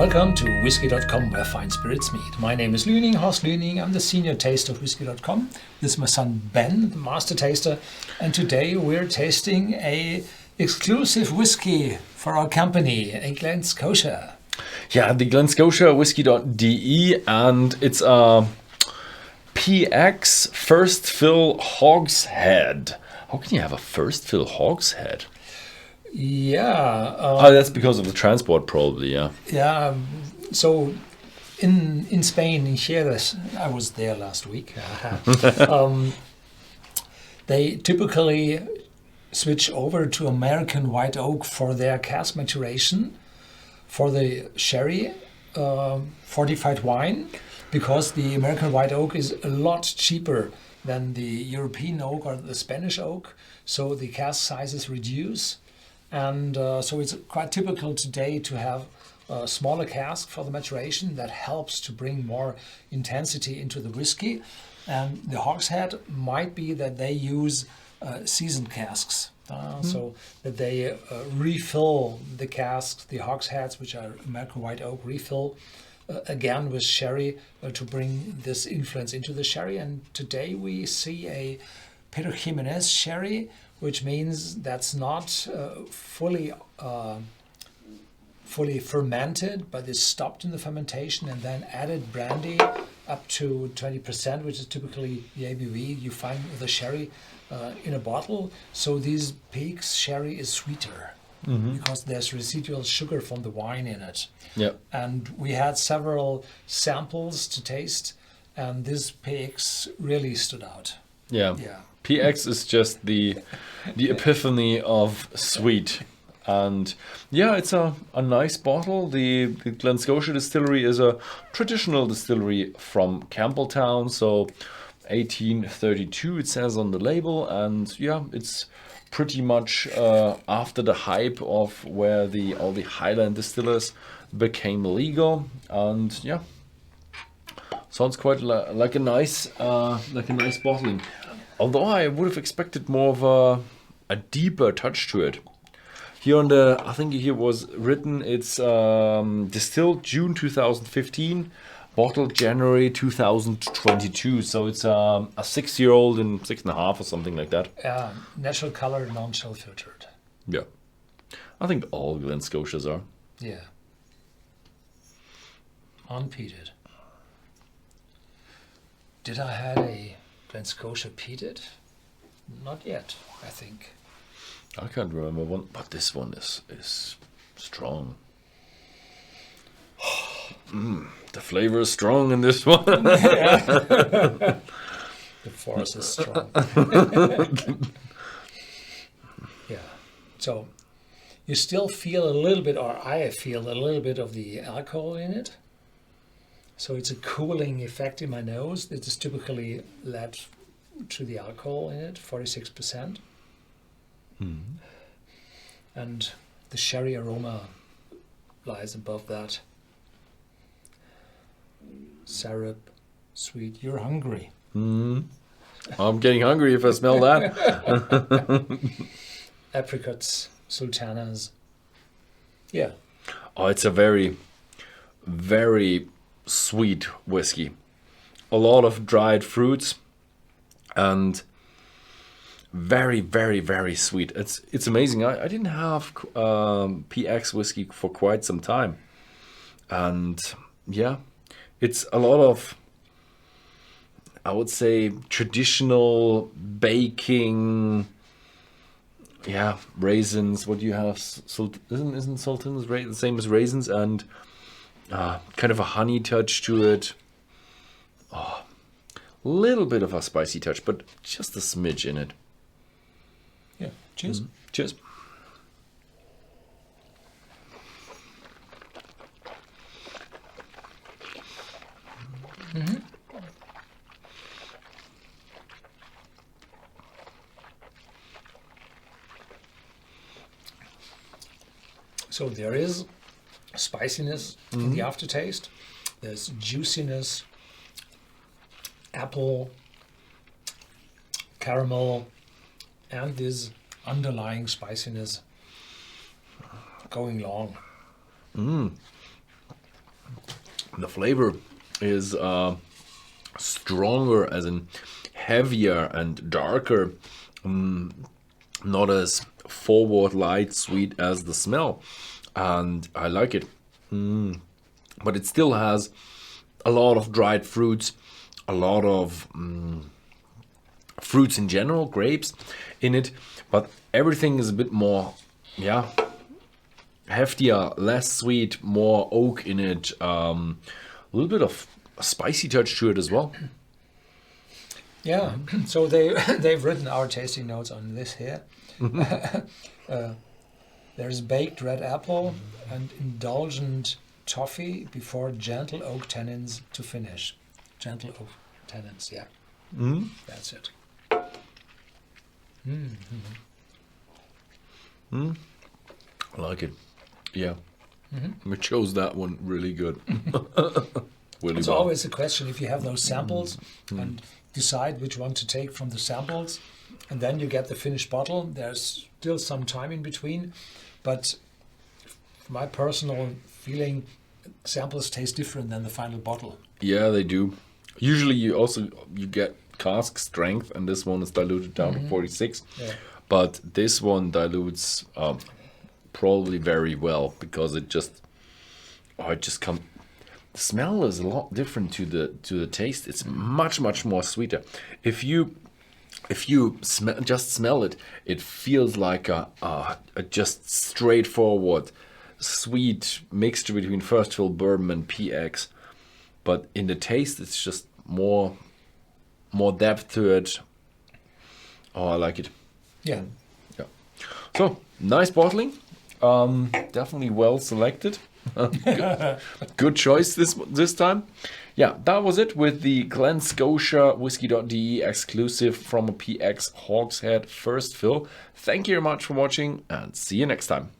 Welcome to Whisky.com, where fine spirits meet. My name is Horst Lüning. I'm the senior taster of Whisky.com. This is my son Ben, the master taster, and today we're tasting a exclusive whiskey for our company, a Glen Scotia. Yeah, the Glen Scotia Whisky.de, and it's a PX first fill hogshead. How can you have a first fill hogshead? Yeah. That's because of the transport, probably. Yeah. Yeah. So in Spain, in Jerez, I was there last week. They typically switch over to American white oak for their cask maturation, for the sherry fortified wine, because the American white oak is a lot cheaper than the European oak or the Spanish oak, so the cask sizes reduce. And so it's quite typical today to have a smaller cask for the maturation that helps to bring more intensity into the whiskey. And the hogshead might be that they use seasoned casks, so that they refill the casks, the hogsheads, which are American white oak, refill again with sherry to bring this influence into the sherry. And today we see a Pedro Ximénez sherry, which means that's not fully fermented, but is stopped in the fermentation and then added brandy up to 20%, which is typically the ABV you find with a sherry in a bottle. So these peaks sherry is sweeter because there's residual sugar from the wine in it. Yep. And we had several samples to taste, and this PX really stood out. Yeah. Yeah. PX is just the epiphany of sweet. And yeah, it's a nice bottle. The Glen Scotia distillery is a traditional distillery from Campbeltown, so 1832 it says on the label. And yeah, it's pretty much after the hype of where all the Highland distillers became legal. And yeah, sounds quite like a nice bottling. Although I would have expected more of a deeper touch to it. Here on I think here was written, it's distilled June 2015, bottled January 2022. So it's a 6-year-old and 6.5 or something like that. Natural color, non-chill filtered. Yeah. I think all Glen Scotias are. Yeah. Unpeated. Did I have a Glen Scotia peated? Not yet, I think. I can't remember one, but this one is strong. The flavor is strong in this one. The force is strong. Yeah. So you still feel a little bit, or I feel a little bit of the alcohol in it. So it's a cooling effect in my nose. It is typically led to the alcohol in it, 46%. And the sherry aroma lies above that. Syrup, sweet. You're hungry. I'm getting hungry if I smell that. Apricots, sultanas. Yeah. Oh, it's a very, very sweet whiskey. A lot of dried fruits and very, very, very sweet. It's amazing. I didn't have PX whiskey for quite some time. And yeah, it's a lot of, I would say, traditional baking. Yeah, raisins. What do you have? Isn't sultans the same as raisins? And kind of a honey touch to it. Oh, little bit of a spicy touch, but just a smidge in it. Yeah. Cheers. Cheers. So there is spiciness in the aftertaste. There's juiciness, apple, caramel, and this underlying spiciness going long. The flavor is stronger, as in heavier and darker, not as forward light sweet as the smell, and I like it. But it still has a lot of dried fruits, a lot of fruits in general, grapes in it, but everything is a bit more, heftier, less sweet, more oak in it, a little bit of a spicy touch to it as well. Yeah, so they've written our tasting notes on this here. There's baked red apple and indulgent toffee before gentle oak tannins to finish. Gentle oak tannins, yeah. That's it. I like it. Yeah. We chose that one really good. Really It's well. always a question if you have those samples and decide which one to take from the samples, and then you get the finished bottle. There's still some time in between, but my personal feeling, samples taste different than the final bottle. Yeah, they do. Usually you get cask strength, and this one is diluted down to 46. Yeah. But this one dilutes probably very well, because it just comes. The smell is a lot different to the taste. It's much more sweeter. If you smell it, it feels like a just straightforward sweet mixture between first fill bourbon and PX. But in the taste, it's just more depth to it. Oh, I like it. Yeah. So nice bottling. Definitely well selected. Good choice this time. Yeah, that was it with the Glen Scotia Whisky.de exclusive from a PX Hogshead first fill. Thank you very much for watching, and see you next time.